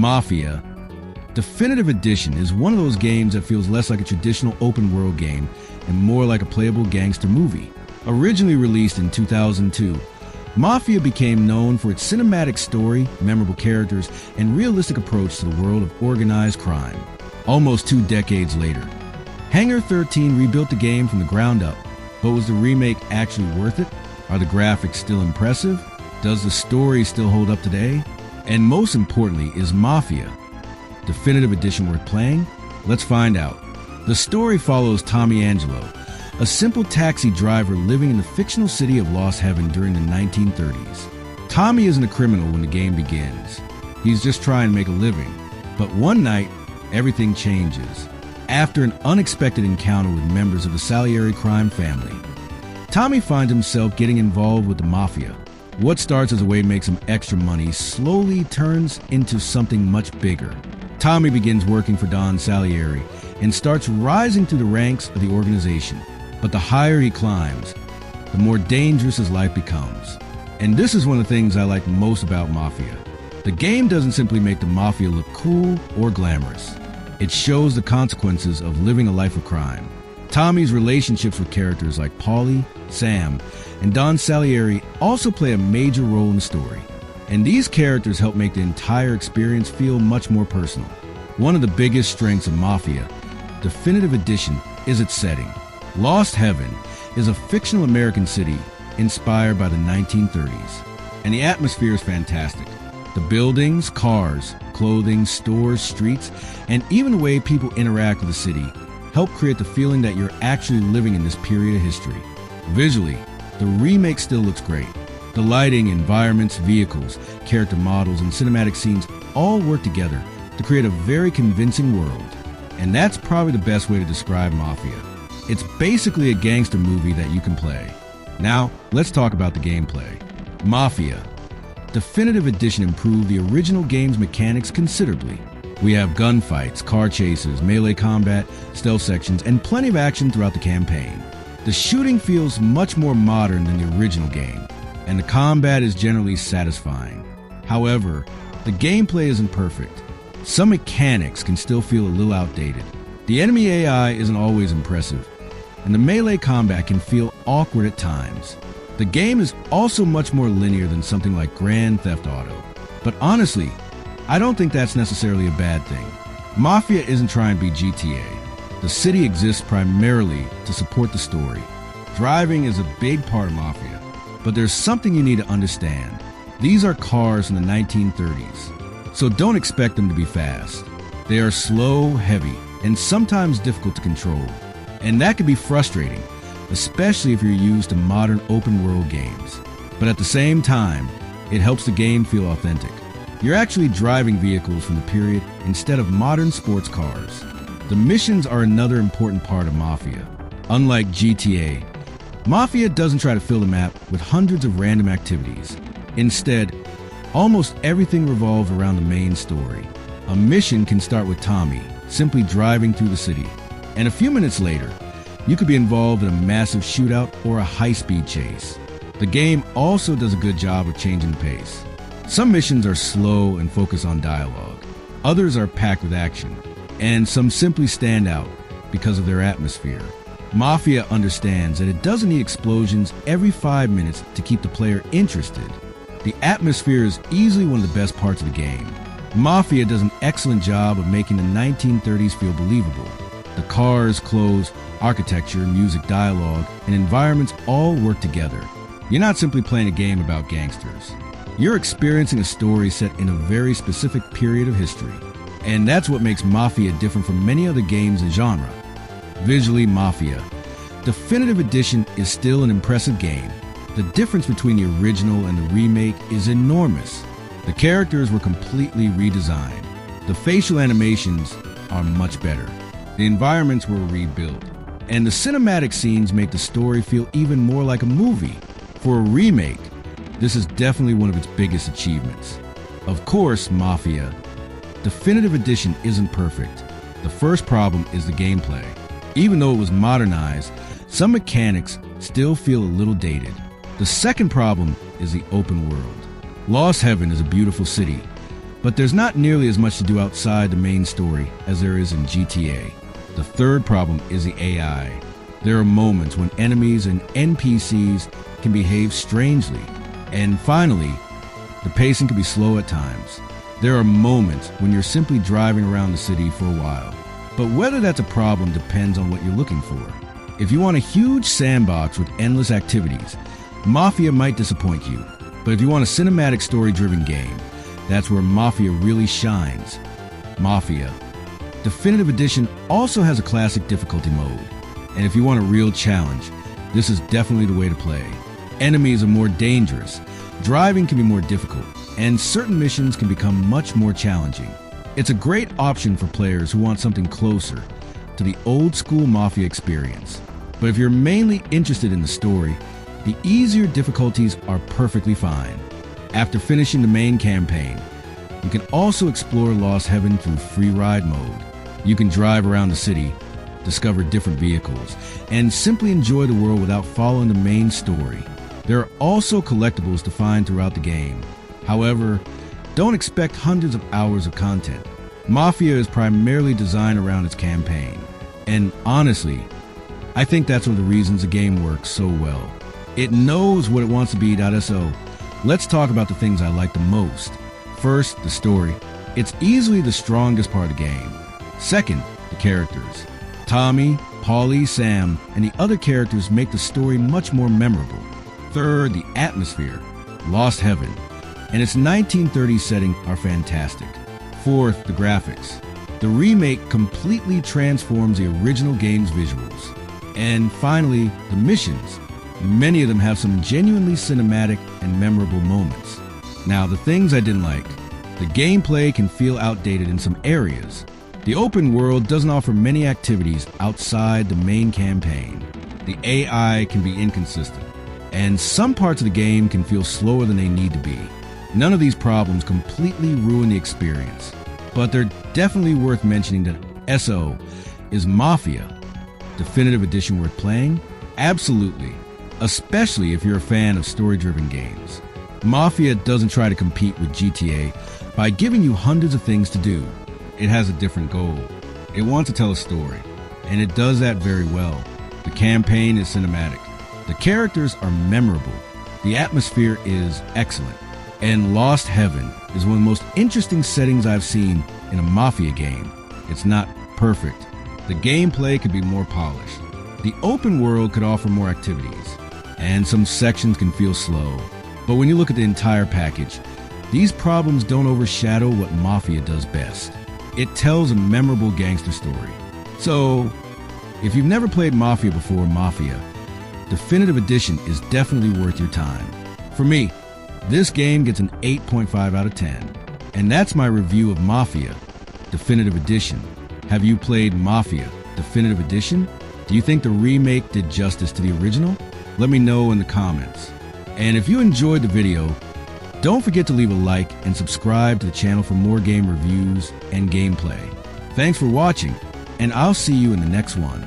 Mafia Definitive Edition is one of those games that feels less like a traditional open-world game and more like a playable gangster movie. Originally released in 2002, Mafia became known for its cinematic story, memorable characters, and realistic approach to the world of organized crime. Almost 2 decades later, Hangar 13 rebuilt the game from the ground up, but was the remake actually worth it? Are the graphics still impressive? Does the story still hold up today? And most importantly, is Mafia Definitive Edition worth playing? Let's find out. The story follows Tommy Angelo, a simple taxi driver living in the fictional city of Lost Heaven during the 1930s. Tommy isn't a criminal when the game begins. He's just trying to make a living. But one night, everything changes. After an unexpected encounter with members of the Salieri crime family, Tommy finds himself getting involved with the Mafia. What starts as a way to make some extra money slowly turns into something much bigger. Tommy begins working for Don Salieri and starts rising through the ranks of the organization. But the higher he climbs, the more dangerous his life becomes. And this is one of the things I like most about Mafia. The game doesn't simply make the Mafia look cool or glamorous. It shows the consequences of living a life of crime. Tommy's relationships with characters like Paulie, Sam, and Don Salieri also play a major role in the story. And these characters help make the entire experience feel much more personal. One of the biggest strengths of Mafia Definitive Edition is its setting. Lost Heaven is a fictional American city inspired by the 1930s, and the atmosphere is fantastic. The buildings, cars, clothing, stores, streets, and even the way people interact with the city help create the feeling that you're actually living in this period of history. Visually, the remake still looks great. The lighting, environments, vehicles, character models, and cinematic scenes all work together to create a very convincing world. And that's probably the best way to describe Mafia. It's basically a gangster movie that you can play. Now, let's talk about the gameplay. Mafia Definitive Edition improved the original game's mechanics considerably. We have gunfights, car chases, melee combat, stealth sections, and plenty of action throughout the campaign. The shooting feels much more modern than the original game, and the combat is generally satisfying. However, the gameplay isn't perfect. Some mechanics can still feel a little outdated. The enemy AI isn't always impressive, and the melee combat can feel awkward at times. The game is also much more linear than something like Grand Theft Auto. But honestly, I don't think that's necessarily a bad thing. Mafia isn't trying to be GTA. The city exists primarily to support the story. Driving is a big part of Mafia, but there's something you need to understand. These are cars from the 1930s, so don't expect them to be fast. They are slow, heavy, and sometimes difficult to control. And that can be frustrating, especially if you're used to modern open-world games. But at the same time, it helps the game feel authentic. You're actually driving vehicles from the period instead of modern sports cars. The missions are another important part of Mafia. Unlike GTA, Mafia doesn't try to fill the map with hundreds of random activities. Instead, almost everything revolves around the main story. A mission can start with Tommy simply driving through the city, and a few minutes later, you could be involved in a massive shootout or a high-speed chase. The game also does a good job of changing the pace. Some missions are slow and focus on dialogue. Others are packed with action, and some simply stand out because of their atmosphere. Mafia understands that it doesn't need explosions every 5 minutes to keep the player interested. The atmosphere is easily one of the best parts of the game. Mafia does an excellent job of making the 1930s feel believable. The cars, clothes, architecture, music, dialogue, and environments all work together. You're not simply playing a game about gangsters. You're experiencing a story set in a very specific period of history. And that's what makes Mafia different from many other games in the genre. Visually, Mafia Definitive Edition is still an impressive game. The difference between the original and the remake is enormous. The characters were completely redesigned. The facial animations are much better. The environments were rebuilt. And the cinematic scenes make the story feel even more like a movie. For a remake, this is definitely one of its biggest achievements. Of course, Mafia Definitive Edition isn't perfect. The first problem is the gameplay. Even though it was modernized, some mechanics still feel a little dated. The second problem is the open world. Lost Heaven is a beautiful city, But there's not nearly as much to do outside the main story as there is in GTA. The third problem is the AI. There are moments when enemies and NPCs can behave strangely. And finally, the pacing can be slow at times. There are moments when you're simply driving around the city for a while. But whether that's a problem depends on what you're looking for. If you want a huge sandbox with endless activities, Mafia might disappoint you. But if you want a cinematic story-driven game, that's where Mafia really shines. Mafia Definitive Edition also has a classic difficulty mode. And if you want a real challenge, this is definitely the way to play. Enemies are more dangerous, driving can be more difficult, and certain missions can become much more challenging. It's a great option for players who want something closer to the old-school Mafia experience. But if you're mainly interested in the story, the easier difficulties are perfectly fine. After finishing the main campaign, you can also explore Lost Heaven through free ride mode. You can drive around the city, discover different vehicles, and simply enjoy the world without following the main story. There are also collectibles to find throughout the game. However, don't expect hundreds of hours of content. Mafia is primarily designed around its campaign. And honestly, I think that's one of the reasons the game works so well. It knows what it wants to be. So let's talk about the things I like the most. First, the story. It's easily the strongest part of the game. Second, the characters. Tommy, Paulie, Sam, and the other characters make the story much more memorable. Third, the atmosphere. Lost Heaven and its 1930s setting are fantastic. Fourth, the graphics. The remake completely transforms the original game's visuals. And finally, the missions. Many of them have some genuinely cinematic and memorable moments. Now, the things I didn't like. The gameplay can feel outdated in some areas. The open world doesn't offer many activities outside the main campaign. The AI can be inconsistent, and some parts of the game can feel slower than they need to be. None of these problems completely ruin the experience, but they're definitely worth mentioning that SO is Mafia Definitive Edition worth playing? Absolutely, especially if you're a fan of story-driven games. Mafia doesn't try to compete with GTA by giving you hundreds of things to do. It has a different goal. It wants to tell a story, and it does that very well. The campaign is cinematic. The characters are memorable. The atmosphere is excellent. And Lost Heaven is one of the most interesting settings I've seen in a Mafia game. It's not perfect. The gameplay could be more polished. The open world could offer more activities, and some sections can feel slow. But when you look at the entire package, these problems don't overshadow what Mafia does best. It tells a memorable gangster story. So, if you've never played Mafia before, Mafia Definitive Edition is definitely worth your time. For me, this game gets an 8.5 out of 10. And that's my review of Mafia Definitive Edition. Have you played Mafia Definitive Edition? Do you think the remake did justice to the original? Let me know in the comments. And if you enjoyed the video, don't forget to leave a like and subscribe to the channel for more game reviews and gameplay. Thanks for watching, and I'll see you in the next one.